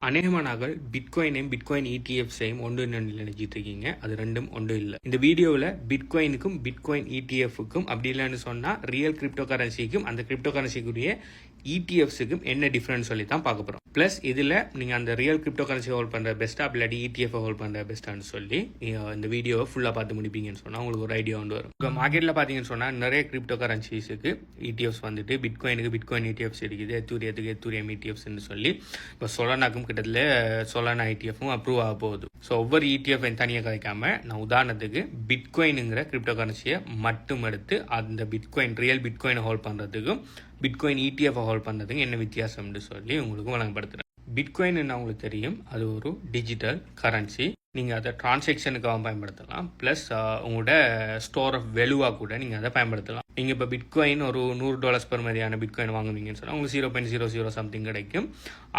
அநேகமாக நாங்கள் பிட்காயினையும் பிட்காயின் இடிஎஃப்ஸையும் ஒன்று நினைச்சிட்டு இருக்கீங்க. அது ரெண்டும் ஒன்றும் இல்லை. இந்த வீடியோவில் பிட்காயினுக்கும் பிட்காயின் இடிஎஃப்க்கும் அப்படி இல்லைன்னு சொன்னால் ரியல் கிரிப்டோ கரன்சிக்கும் அந்த கிரிப்டோ கரன்சிக்குரிய இடிஎஃப்ஸுக்கும் என்ன டிஃப்ரென்ஸ் சொல்லி தான் பார்க்க போகிறோம். ப்ளஸ் இதில் நீங்கள் அந்த ரியல் கிரிப்டோ கரன்சி ஹோல்ட் பண்ணுற பெஸ்ட்டாக இல்லாட்டி இடிஎஃப் ஹோல்ட் பண்ணுற பெஸ்ட்டான்னு சொல்லி இந்த வீடியோவை ஃபுல்லாக பார்த்து முடிப்பீங்கன்னு சொன்னால் உங்களுக்கு ஒரு ஐடியா கொண்டு வரும். இப்போ மார்க்கெட்டில் பார்த்தீங்கன்னு சொன்னால் நிறைய கிரிப்டோ கரன்சிஸுக்கு இடிஎஃப்ஸ் வந்துட்டு பிட்காயினுக்கு பிட்காயின் இடிஎஃப்ஸ் இருக்குது, எத்தூரியத்துக்கு எத்தூரியம் இடிஎஃப்ஸ்ன்னு சொல்லி இப்போ சொலனாக்கும் கிட்டத்தட்ட சொலானா இடிஎஃப்பும் அப்ரூவ் ஆக போகுது. ஸோ ஒவ்வொரு இடிஎஃப் தனியாக கிடைக்காம நான் உதாரணத்துக்கு பிட்காயினுங்கிற கிரிப்டோ கரன்சியை மட்டும் எடுத்து அந்த பிட்காயின் ரியல் பிட்காயினை ஹோல்ட் பண்ணுறதுக்கும் பிட்காயின் இடிஎஃப் ஹோல்ட் பண்ணுறதுக்கும் என்ன வித்தியாசம்னு சொல்லி உங்களுக்கு வழங்கப்படுத்துகிறேன். பிட்காயின் என்ன உங்களுக்கு தெரியும், அது ஒரு டிஜிட்டல் கரன்சி. நீங்கள் அதை டிரான்சாக்ஷனுக்காக பயன்படுத்தலாம். ப்ளஸ் உங்களோட ஸ்டோர் ஆஃப் வெலுவாக கூட நீங்கள் அதை பயன்படுத்தலாம். நீங்கள் இப்போ பிட்காயின் ஒரு $100 பெர் மாதிரியான பிட்காயின் வாங்குவீங்கன்னு சொன்னால் உங்களுக்கு 0.00 சம்திங் கிடைக்கும்.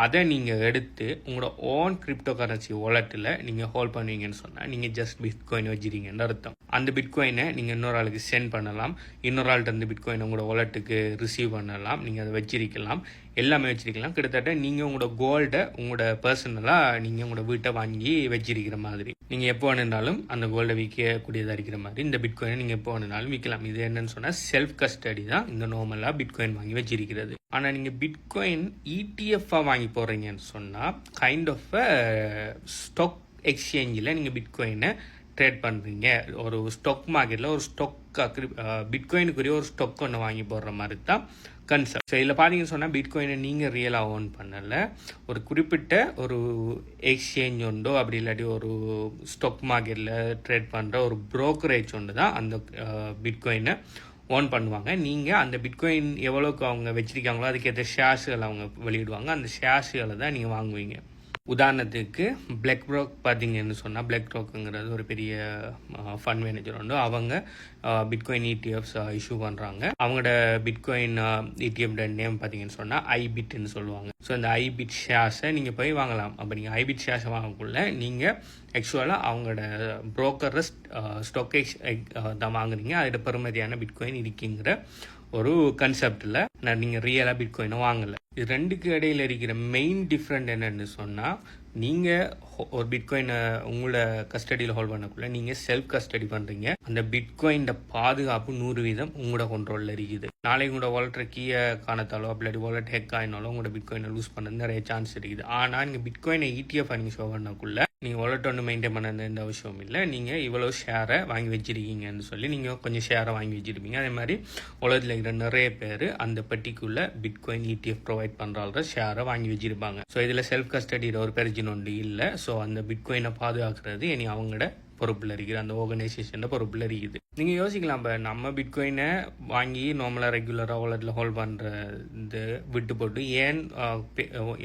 அதை நீங்கள் எடுத்து உங்களோட ஓன் கிரிப்டோ கரன்சி வாலெட்டில் நீங்கள் ஹோல்ட் பண்ணுவீங்கன்னு சொன்னால் நீங்கள் ஜஸ்ட் பிட்காயின் வச்சுருக்கீங்கன்னு அர்த்தம். அந்த பிட்காயினை நீங்கள் இன்னொரு ஆளுக்கு சென்ட் பண்ணலாம், இன்னொரு ஆள்கிட்ட இருந்து பிட்காயின் உங்களோட வாலெட்டுக்கு ரிசீவ் பண்ணலாம், நீங்கள் அதை வச்சிருக்கலாம், எல்லாமே வச்சிருக்கலாம். கிட்டத்தட்ட நீங்கள் உங்களோட கோல்டை உங்களோட பர்சனலாக நீங்கள் உங்களோட வீட்டை வாங்கி வச்சிருக்கிற மாதிரி. நீங்கள் எப்போ வேணுனாலும் அந்த கோல்டை விற்கக்கூடியதாக இருக்கிற மாதிரி இந்த பிட்காயினை நீங்கள் எப்போ வேணுனாலும் விற்கலாம். இது என்னன்னு சொன்னால் செல்ஃப் கஸ்டடி தான் இந்த நார்மலாக பிட்காயின் வாங்கி வச்சிருக்கிறது. ஆனால் நீங்கள் பிட்காயின் இடிஎஃப்பாக வாங்கி போடுறீங்கன்னு சொன்னால் கைண்ட் ஆஃப் ஸ்டாக் எக்ஸ்சேஞ்சில் நீங்கள் பிட்காயினை ட்ரேட் பண்ணுறீங்க. ஒரு ஸ்டாக் மார்க்கெட்டில் ஒரு ஸ்டாக் பிட்காயினுக்குரிய ஒரு ஸ்டாக் ஒன்று வாங்கி போடுற மாதிரி தான் கன்செப்ட். ஸோ இதில் பார்த்தீங்கன்னு சொன்னால் பிட்காயினை நீங்கள் ரியலாக ஓன் பண்ணலை, ஒரு குறிப்பிட்ட ஒரு எக்ஸ்சேஞ்ச் உண்டோ அப்படி இல்லாட்டி ஒரு ஸ்டாக் மார்க்கெட்டில் ட்ரேட் பண்ணுற ஒரு ப்ரோக்கரேஜ் ஒன்று தான் அந்த பிட்காயினை ஓன் பண்ணுவாங்க. நீங்கள் அந்த பிட்காயின் எவ்வளோக்கு அவங்க வச்சிருக்காங்களோ அதுக்கேற்ற ஷேர்ஸுகளை அவங்க வெளியிடுவாங்க. அந்த ஷேர்ஸுகளை தான் நீங்கள் வாங்குவீங்க. உதாரணத்துக்கு பிளாக் ரோக் பார்த்தீங்கன்னு சொன்னால் பிளாக் ரோக்குங்கிறது ஒரு பெரிய ஃபண்ட் மேனேஜர் உண்டு. அவங்க பிட்காயின் இடிஎஃப்ஸ் இஷ்யூ பண்ணுறாங்க. அவங்களோட பிட்காயின் இடிஎஃப் நேம் பார்த்தீங்கன்னு சொன்னால் ஐபிட்னு சொல்லுவாங்க. ஸோ அந்த ஐபிட் ஷேர்ஸை நீங்கள் போய் வாங்கலாம். அப்போ நீங்கள் ஐபிட் ஷேர்ஸை வாங்கக்குள்ள நீங்கள் ஆக்சுவலாக அவங்களோட புரோக்கர் ஸ்டாக் தான் வாங்குறீங்க. அதோட பெறுமதியான பிட்காயின் இருக்குங்கிற ஒரு கன்செப்டில் நீங்கள் ரியலாக பிட்காயினை வாங்கலை. இது ரெண்டுக்கு இடையில் இருக்கிற மெயின் டிஃப்ரெண்ட் என்னன்னு சொன்னால், நீங்கள் ஒரு பிட்காயினை உங்களோட கஸ்டடியில் ஹோல்ட் பண்ணக்குள்ள நீங்கள் செல்ஃப் கஸ்டடி பண்ணுறீங்க. அந்த பிட்காயின் பாதுகாப்பு 100% உங்களோட கண்ட்ரோலில் இருக்குது. நாளைக்கு உங்களோட வாலெட்டை கீழே காணத்தாலோ அப்படி வாலெட் ஹேக் ஆகினாலும் உங்களோட பிட்காயினை லூஸ் பண்ணது நிறைய சான்ஸ் இருக்குது. ஆனால் நீங்கள் பிட்காயினை இடிஎஃப் நீங்கள் ஷோ பண்ணக்குள்ள நீங்கள் வாலெட் ஒன்று மெயின்டைன் பண்ண எந்த அவசியம் இல்லை. நீங்கள் இவ்வளோ ஷேரை வாங்கி வச்சிருக்கீங்கன்னு சொல்லி நீங்கள் கொஞ்சம் ஷேரை வாங்கி வச்சிருப்பீங்க. அதே மாதிரி உலகத்தில் இருக்கிற நிறைய பேர் அந்த பர்டிகுலர் பிட்காயின் இடிஎஃப் ப்ரொவைட் பண்ணுற ஷேரை வாங்கி வச்சிருப்பாங்க. ஸோ இதில் செல்ஃப் கஸ்டடியில் ஒரு பெர்ஜின் ஒன்று இல்லை. ஸோ அந்த பிட்காயினை பாதுகாக்கிறது இனி அவங்களோட பொறுப்பில் இருக்குது, அந்த ஆர்கனைசேஷன் பொறுப்பில் இருக்குது. நீங்கள் யோசிக்கலாம், இப்போ நம்ம பிட்காயினை வாங்கி நார்மலாக ரெகுலராக வாலெட்டில் ஹோல்ட் பண்ணுறது விட்டு போட்டு ஏன்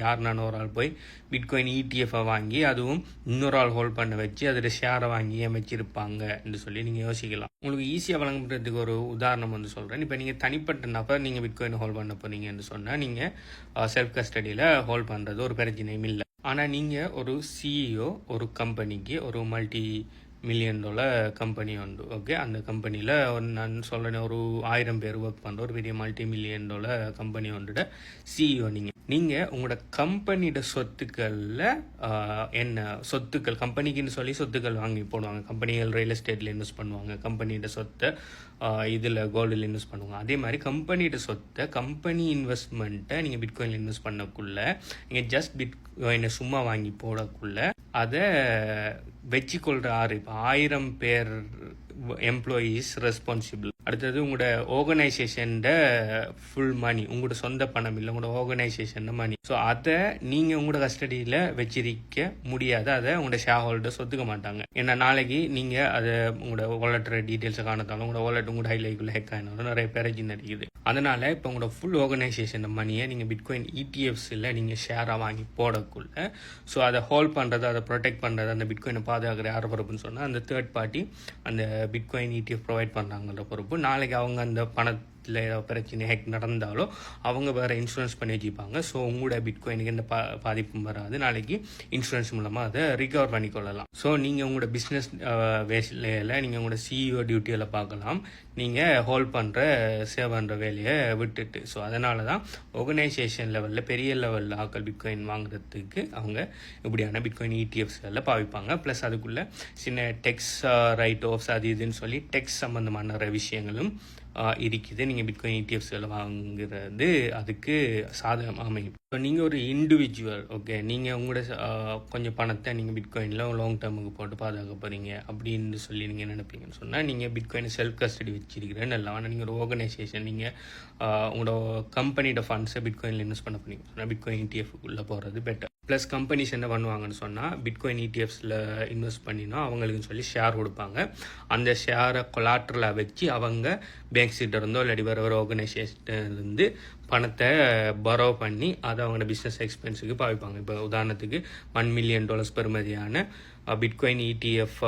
யாருனான ஒரு ஆள் போய் பிட்காயின் இடிஎஃப்பை வாங்கி அதுவும் இன்னொரு ஆள் ஹோல்ட் பண்ண வச்சு அதில் ஷேரை வாங்கி ஏன் வச்சிருப்பாங்க என்று சொல்லி நீங்கள் யோசிக்கலாம். உங்களுக்கு ஈஸியாக வழங்குறதுக்கு ஒரு உதாரணம் வந்து சொல்கிறேன். இப்போ நீங்கள் தனிப்பட்ட நபர் நீங்கள் பிட்காயினை ஹோல்ட் பண்ண போறீங்கன்னு சொன்னால் நீங்கள் செல்ஃப் கஸ்டடியில் ஹோல்ட் பண்ணுறது ஒரு பிரச்சனையும் இல்லை. ஆனால் நீங்கள் ஒரு சிஇஓ ஒரு கம்பெனிக்கு ஒரு $multi-million கம்பெனி உண்டு. ஓகே, அந்த கம்பெனியில் நான் சொல்கிறேன் ஒரு 1000 பேர் ஒர்க் பண்ணுற ஒரு பெரிய $multi-million கம்பெனி உண்டோட சிஇஓ. நீங்கள் உங்களோட கம்பெனியோட சொத்துக்களில் என்ன சொத்துக்கள் கம்பெனிக்குன்னு சொல்லி சொத்துக்கள் வாங்கி போடுவாங்க. கம்பெனிகள் ரியல் எஸ்டேட்டில் இன்வெஸ்ட் பண்ணுவாங்க, கம்பெனியோட சொத்தை இதில் கோல்டில் இன்வெஸ்ட் பண்ணுவாங்க. அதே மாதிரி கம்பெனியோட சொத்தை கம்பெனி இன்வெஸ்ட்மெண்ட்டை நீங்கள் பிட்காயினில் இன்வெஸ்ட் பண்ணக்குள்ள நீங்கள் ஜஸ்ட் பிட்காயினை சும்மா வாங்கி போடக்குள்ள அதை வச்சுக்கொள்கிற இப்போ 1000 பேர் எம்ப்ளாயீஸ் ரெஸ்பான்சிபிள். அடுத்தது உங்களோட ஆர்கனைசேஷன் ஃபுல் மணி, உங்களோட சொந்த பணம் இல்லை, உங்களோட ஆர்கனைசேஷன் மணி. ஸோ அதை நீங்கள் உங்களோட கஸ்டடியில் வச்சிருக்க முடியாது. அதை உங்களோட ஷேர் ஹோல்டர்ஸ் ஒத்துக்க மாட்டாங்க. ஏன்னா நாளைக்கு நீங்கள் அதை உங்களோட வாலெட்டோட டீட்டெயில்ஸை காணத்தாலும் உங்களோட வாலெட் உங்களோட ஹைலைக்குள்ள ஹேக் ஆகினாலும் நிறைய பிரச்சனை இருக்குது. அதனால் இப்போ உங்களோட ஃபுல் ஆர்கனைசேஷன் மணியை நீங்கள் பிட்காயின் இடிஎஃப்ஸில் நீங்கள் ஷேராக வாங்கி போடக்குள்ள ஸோ அதை ஹோல்ட் பண்ணுறது, அதை ப்ரொடெக்ட் பண்ணுறது, அந்த பிட்காயினை பாதுகாக்கிற யார் பொறுப்புன்னு சொன்னால் அந்த தேர்ட் பார்ட்டி அந்த பிட்காயின் இடிஎஃப் ப்ரொவைட் பண்ணுறாங்கிற பொறுப்பு. நாளைக்கு அவங்க அந்த பணத்தை இல்லை ஏதாவது பிரச்சனை ஹேக் நடந்தாலோ அவங்க வேறு இன்சூரன்ஸ் பண்ணி வச்சுப்பாங்க. ஸோ உங்களோட பிட்காயினுக்கு எந்த பாதிப்பும் வராது. நாளைக்கு இன்சூரன்ஸ் மூலமாக அதை ரிகவர் பண்ணிக்கொள்ளலாம். ஸோ நீங்கள் உங்களோட பிஸ்னஸ் வேலையில் நீங்கள் உங்களோட சிஇஓ டியூட்டியில் பார்க்கலாம், நீங்கள் ஹோல்ட் பண்ணுற சேவ் பண்ணுற வேலையை விட்டுட்டு. ஸோ அதனால தான் ஆர்கனைசேஷன் லெவலில் பெரிய லெவலில் ஆக்கள் பிட்காயின் வாங்குறதுக்கு அவங்க இப்படியான பிட்காயின் இடிஎஃப்ஸ்களில் பாவிப்பாங்க. ப்ளஸ் அதுக்குள்ளே சின்ன டெக்ஸ் ரைட் ஆஃப்ஸ் அது இதுன்னு சொல்லி டெக்ஸ் சம்மந்தமான நிறைய விஷயங்களும் இருக்குது. நீங்கள் பிட்காயின் இடிஎஃப்ஸ்களை வாங்குறது அதுக்கு சாதகம் அமையும். இப்போ நீங்கள் ஒரு இண்டிவிஜுவல், ஓகே, நீங்கள் உங்களோட கொஞ்சம் பணத்தை நீங்கள் பிட்காயினில் லாங் டேர்முக்கு போட்டு பாதுகாக்க போகிறீங்க அப்படின்னு சொல்லி நீங்கள் நினைப்பீங்கன்னு சொன்னால் நீங்கள் பிட்காயின் செல்ஃப் கஸ்டடி வச்சிருக்கிறேன்னு இல்லை. ஆனால் நீங்கள் ஒரு ஆர்கனைசேஷன், நீங்கள் உங்களோட கம்பெனியோட ஃபண்ட்ஸை பிட்காயினில் இன்வெஸ்ட் பண்ண போறீங்க சொன்னால் பிட்காயின் இடிஎஃப்க்குள்ளே போகிறது பெட்டர். ப்ளஸ் கம்பெனிஸ் என்ன பண்ணுவாங்கன்னு சொன்னால் பிட்காயின் இடிஎஃப்ஸில் இன்வெஸ்ட் பண்ணினா அவங்களுக்குன்னு சொல்லி ஷேர் கொடுப்பாங்க. அந்த ஷேரை கொலாட்ரலாக வச்சு அவங்க பேங்க்ஸ் கிட்ட இருந்தோ இல்லாட்டி வேறு ஒரு ஆர்கனைசேஷன்லேருந்து பணத்தை பரோ பண்ணி அதை அவங்களோட பிஸ்னஸ் எக்ஸ்பென்ஸுக்கு பாவிப்பாங்க. இப்போ உதாரணத்துக்கு $1 மில்லியன் பெறுமதியான பிட்காயின் இடிஎஃப்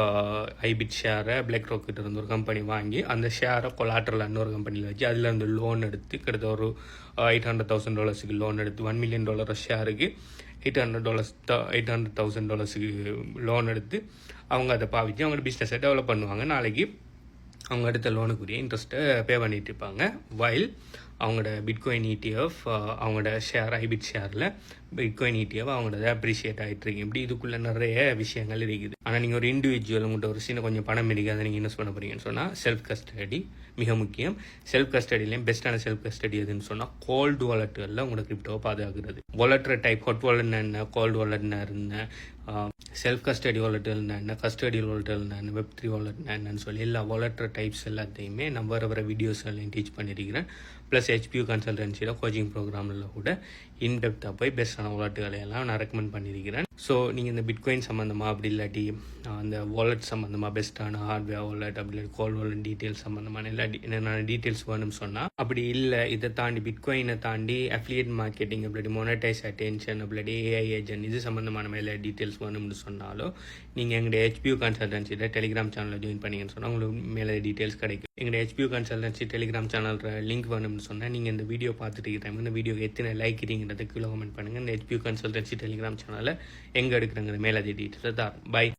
ஐபிட் ஷேரை பிளாக் ராக் கிட்ட இருந்து ஒரு கம்பெனி வாங்கி அந்த ஷேரை கொலாட்ரல் இன்னொரு கம்பெனியில் வச்சு அதில் இருந்து லோன் எடுத்து கிட்டத்தட்ட ஒரு $800,000 லோன் எடுத்து $1 மில்லியன் ஷேருக்கு $800,000 லோன் எடுத்து அவங்க அதை பாவிச்சு அவங்களோட பிஸ்னஸை டெவலப் பண்ணுவாங்க. நாளைக்கு அவங்க எடுத்த லோனுக்குரிய இன்ட்ரெஸ்ட்டை பே பண்ணிட்டு இருப்பாங்க. வைல் அவங்களோட பிட்காயின் இடிஎஃப் அவங்களோட ஷேர் ஐபிட் ஷேரில் பிட்காயின் இடிஎஃப் அவங்களோட அப்ரிஷியேட் ஆகிட்டு இருக்கு. இப்படி இதுக்குள்ளே நிறைய விஷயங்கள் இருக்குது. ஆனால் நீங்கள் ஒரு இண்டிவிஜுவல் உங்கள்கிட்ட ஒரு சின்ன கொஞ்சம் பணம் இருக்குது, அதை நீங்கள் இன்வெஸ்ட் பண்ண போகிறீங்கன்னு சொன்னால் செல்ஃப் கஸ்டடி மிக முக்கியம். செல்ஃப் கஸ்டடிலையும் பெஸ்ட்டான செல்ஃப் கஸ்டடி எதுன்னு சொன்னால் கோல்டு வாலெட்டுகளில் உங்களோட கிரிப்டோவை பாதுகாக்கிறது. வாலெட்ரு டைப் ஹாட் வாலெட்னா என்ன, கோல்டு வாலெட்னா என்ன, செல்ஃப் கஸ்டடி வாலெட்டுனா என்ன, கஸ்டடி வாலெட்டுனா என்ன, Web3 வாலெட்னா என்னன்னு சொல்லி எல்லா வாலெட்ரு டைப்ஸ் எல்லாத்தையுமே நான் வர வீடியோஸ் எல்லாம் டீச் பண்ணியிருக்கிறேன். ப்ளஸ் HPU கன்சல்டன்சியில் கோச்சிங் ப்ரோக்ராமில் கூட இன்டெப்த்தாக போய் பெஸ்ட்டான வாலெட்டுகளை எல்லாம் நான் ரெக்கமெண்ட் பண்ணியிருக்கிறேன். ஸோ நீங்கள் இந்த பிட்காயின் சம்மந்தமாக அப்படி இல்லாட்டி அந்த வாலெட் சம்மந்தமாக பெஸ்ட்டான ஹார்ட்வேர் வாலெட் அப்படி இல்லாட்டி கோல்ட் வாலெட் டீட்டெயில்ஸ் சம்மந்தமான எல்லா என்னென்ன டீட்டெயில்ஸ் வேணும்னு சொன்னால், அப்படி இல்லை இதை தாண்டி பிட்காயினை தாண்டி அஃபிலியேட் மார்க்கெட்டிங் அப்படி மோனடைஸ் அட்டென்ஷன் அப்படி AI ஏஜென்ட் இது சம்மந்தமான மேலே டீட்டெயில்ஸ் வேணும்னு சொன்னாலும் நீங்கள் எங்களுடைய HPU கன்சல்டன்சியில் டெலிகிராம் சேனலில் ஜாயின் பண்ணிங்கன்னு சொன்னால் உங்களுக்கு மேலே டீட்டெயில்ஸ் கிடைக்கும். எங்களுடைய HPU consultancy Telegram channel link வேணும்னு சொன்னால் நீங்கள் இந்த வீடியோ பார்த்துட்டு இருக்கிற டைம் இந்த வீடியோ எத்தனை லைக் இருக்கீங்கிறத கீழே கமெண்ட் பண்ணுங்கள். இந்த HPU கன்சல்டன்சி டெலிகிராம் சேனலில் எங்கே எடுக்கிறங்கிற மேலே டீட்டெயில்ஸை தான். பை.